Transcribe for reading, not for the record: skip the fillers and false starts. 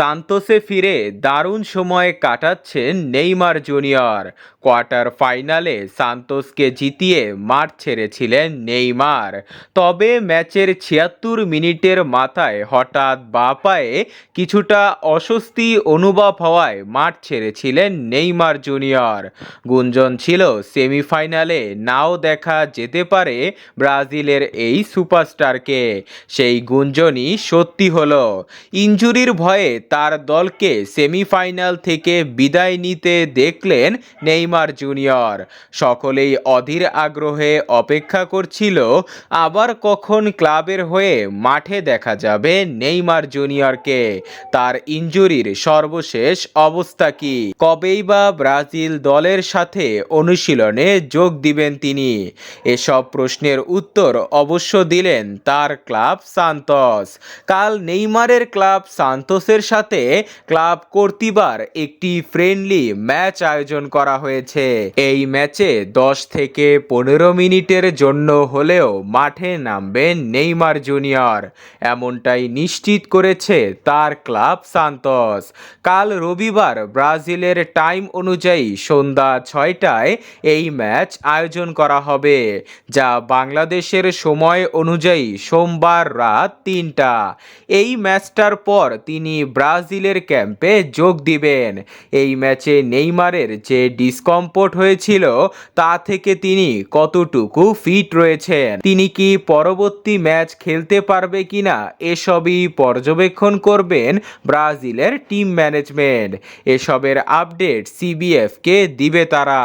সান্তোসে ফিরে দারুণ সময় কাটাচ্ছেন নেইমার জুনিয়র। কোয়ার্টার ফাইনালে সান্তোসকে জিতিয়ে মাঠ ছেড়েছিলেন নেইমার। তবে ম্যাচের ৭৬ মিনিটের মাথায় হঠাৎ বাঁ পায়ে কিছুটা অস্বস্তি অনুভব হওয়ায় মাঠ ছেড়েছিলেন নেইমার জুনিয়র। গুঞ্জন ছিল সেমিফাইনালে নাও দেখা যেতে পারে ব্রাজিলের এই সুপারস্টারকে। সেই গুঞ্জনই সত্যি হলো। ইনজুরির ভয়ে তার দলকে সেমিফাইনাল থেকে বিদায় নিতে দেখলেন নেইমার জুনিয়র। সকলেই অধীর আগ্রহে অপেক্ষা করছিল আবার কখন ক্লাবের হয়ে মাঠে দেখা যাবে নেইমার জুনিয়রকে। তার ইনজুরির সর্বশেষ অবস্থা কি, কবেই বা ব্রাজিল দলের সাথে অনুশীলনে যোগ দিবেন তিনি, এসব প্রশ্নের উত্তর অবশ্য দিলেন তার ক্লাব সান্তোস। কাল নেইমারের ক্লাব সান্তোসের সাথে ক্লাব কর্তৃবার একটি ফ্রেন্ডলি ম্যাচ আয়োজন করা হয়েছে। এই ম্যাচে 10 থেকে 15 মিনিটের জন্য হলেও মাঠে নামবেন নেইমার জুনিয়র, এমনটাই নিশ্চিত করেছে তার ক্লাব সান্তোস। কাল রবিবার ব্রাজিলের টাইম অনুযায়ী সন্ধ্যা 6টায় এই ম্যাচ আয়োজন করা হবে, যা বাংলাদেশের সময় অনুযায়ী সোমবার রাত 3টা। এই ম্যাচটার পর তিনি ব্রাজিলের ক্যাম্পে যোগ দিবেন। এই ম্যাচে নেইমারের যে ডিসকমফোর্ট হয়েছিল তা থেকে তিনি কতটুকু ফিট রয়েছেন, তিনি কি পরবর্তী ম্যাচ খেলতে পারবে কিনা, এসবই পর্যবেক্ষণ করবেন ব্রাজিলের টিম ম্যানেজমেন্ট। এসবের আপডেট সিবিএফকে দিবে তারা।